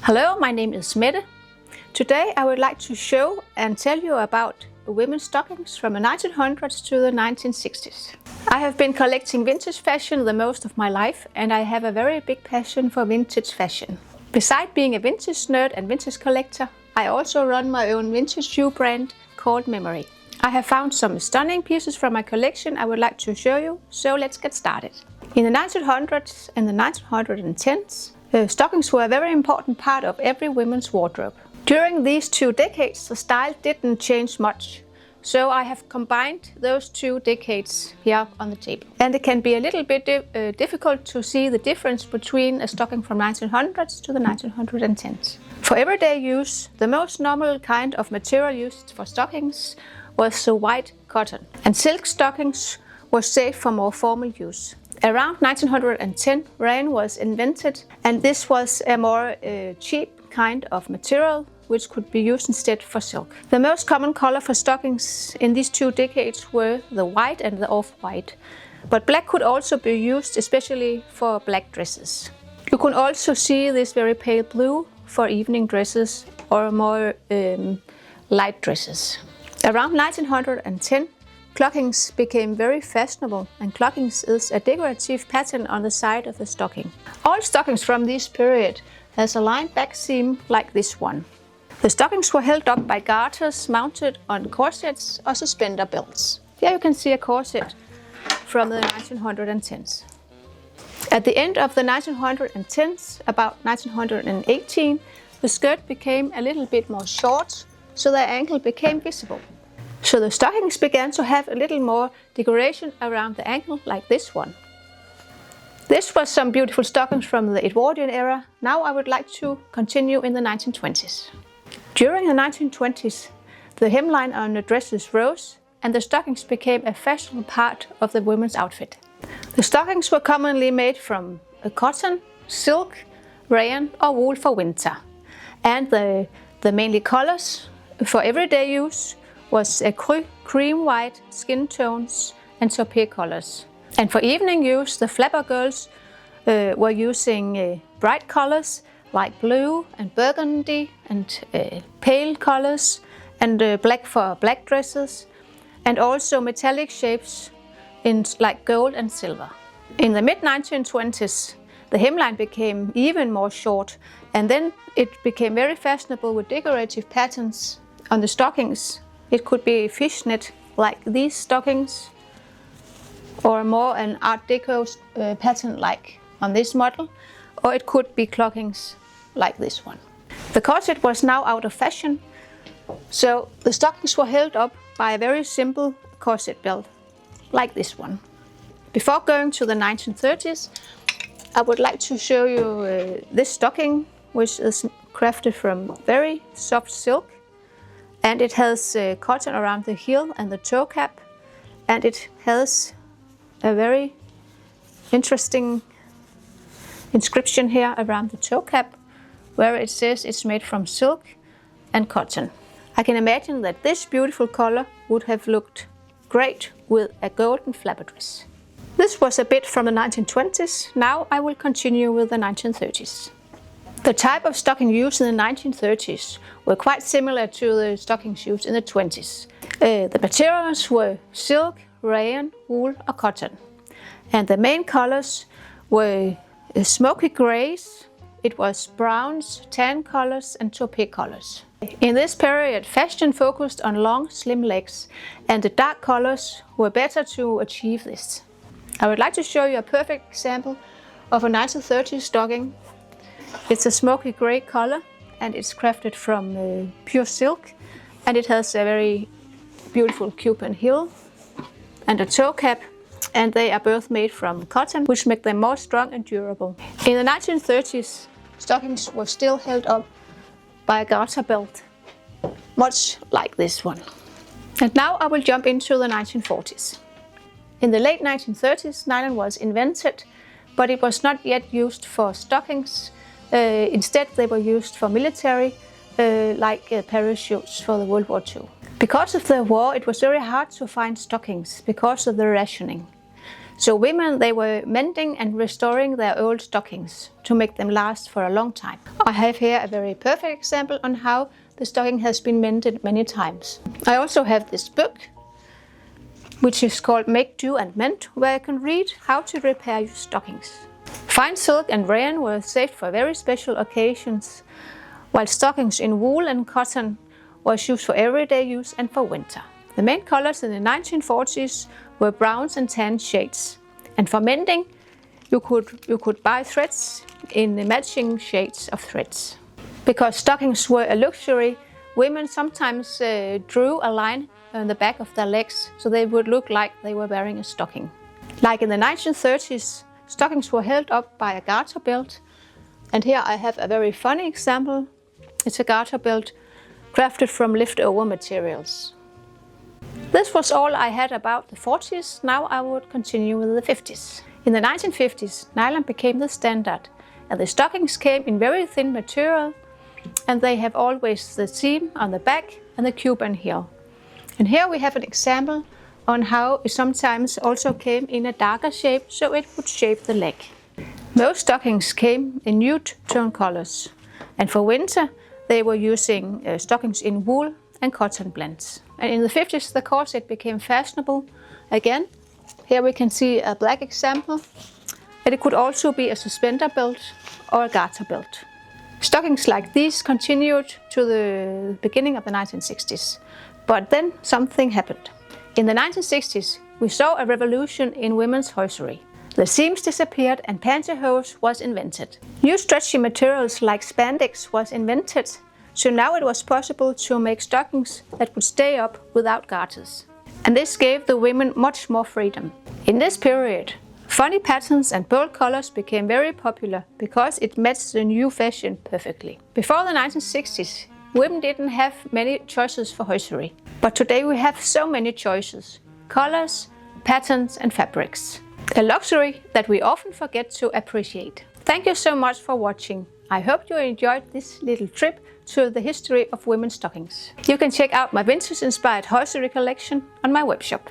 Hello, my name is Mette. Today I would like to show and tell you about women's stockings from the 1900s to the 1960s. I have been collecting vintage fashion the most of my life, and I have a very big passion for vintage fashion. Besides being a vintage nerd and vintage collector, I also run my own vintage shoe brand called Memery. I have found some stunning pieces from my collection I would like to show you, so let's get started. In the 1900s and the 1910s, stockings were a very important part of every woman's wardrobe. During these 2 decades, the style didn't change much, so I have combined those 2 decades here on the table. And it can be a little bit difficult to see the difference between a stocking from 1900s to the 1910s. For everyday use, the most normal kind of material used for stockings was the white cotton, and silk stockings were saved for more formal use. Around 1910, rayon was invented, and this was a more cheap kind of material which could be used instead for silk. The most common color for stockings in these 2 decades were the white and the off-white, but black could also be used, especially for black dresses. You can also see this very pale blue for evening dresses or more light dresses. Around 1910, clockings became very fashionable, and clockings is a decorative pattern on the side of the stocking. All stockings from this period has a lined back seam like this one. The stockings were held up by garters mounted on corsets or suspender belts. Here you can see a corset from the 1910s. At the end of the 1910s, about 1918, the skirt became a little bit more short, so the ankle became visible. So the stockings began to have a little more decoration around the ankle, like this one. This was some beautiful stockings from the Edwardian era. Now I would like to continue in the 1920s. During the 1920s, the hemline on the dresses rose, and the stockings became a fashionable part of the women's outfit. The stockings were commonly made from cotton, silk, rayon or wool for winter. And the mainly colors for everyday use was cream white, skin tones and taupe colors. And for evening use, the flapper girls were using bright colors like blue and burgundy and pale colors, and black for black dresses, and also metallic shapes in like gold and silver. In the mid-1920s, the hemline became even more short, and then it became very fashionable with decorative patterns on the stockings. It could be fishnet like these stockings, or more an Art Deco pattern like on this model, or it could be clockings like this one. The corset was now out of fashion, so the stockings were held up by a very simple corset belt like this one. Before going to the 1930s, I would like to show you this stocking, which is crafted from very soft silk. And it has cotton around the heel and the toe cap, and it has a very interesting inscription here around the toe cap, where it says it's made from silk and cotton. I can imagine that this beautiful color would have looked great with a golden flapper dress. This was a bit from the 1920s. Now I will continue with the 1930s. The type of stocking used in the 1930s were quite similar to the stockings used in the 20s. The materials were silk, rayon, wool or cotton. And the main colors were smoky grays, it was browns, tan colors and taupe colors. In this period, fashion focused on long, slim legs, and the dark colors were better to achieve this. I would like to show you a perfect example of a 1930s stocking. It's a smoky grey color, and it's crafted from pure silk, and it has a very beautiful Cuban heel and a toe cap, and they are both made from cotton, which make them more strong and durable. In the 1930s, stockings were still held up by a garter belt, much like this one. And now I will jump into the 1940s. In the late 1930s, nylon was invented, but it was not yet used for stockings. Instead, they were used for military, like parachutes for the World War II. Because of the war, it was very hard to find stockings because of the rationing. So women, they were mending and restoring their old stockings to make them last for a long time. I have here a very perfect example on how the stocking has been mended many times. I also have this book, which is called Make, Do and Mend, where you can read how to repair your stockings. Fine silk and rayon were saved for very special occasions, while stockings in wool and cotton was used for everyday use and for winter. The main colors in the 1940s were browns and tan shades. And for mending, you could buy threads in the matching shades of threads. Because stockings were a luxury, women sometimes drew a line on the back of their legs so they would look like they were wearing a stocking. Like in the 1930s, stockings were held up by a garter belt. And here I have a very funny example. It's a garter belt crafted from leftover materials. This was all I had about the 40s. Now I would continue with the 50s. In the 1950s, nylon became the standard, and the stockings came in very thin material, and they have always the seam on the back and the Cuban heel. And here we have an example on how it sometimes also came in a darker shape, so it would shape the leg. Most stockings came in nude tone colors, and for winter they were using stockings in wool and cotton blends. And in the 50s the corset became fashionable again. Here we can see a black example, and it could also be a suspender belt or a garter belt. Stockings like these continued to the beginning of the 1960s, but then something happened. In the 1960s we saw a revolution in women's hosiery. The seams disappeared and pantyhose was invented. New stretchy materials like spandex was invented, so now it was possible to make stockings that would stay up without garters. And this gave the women much more freedom. In this period, funny patterns and bold colors became very popular because it matched the new fashion perfectly. Before the 1960s, women didn't have many choices for hosiery. But today we have so many choices: colors, patterns and fabrics. A luxury that we often forget to appreciate. Thank you so much for watching. I hope you enjoyed this little trip to the history of women's stockings. You can check out my vintage-inspired hosiery collection on my webshop.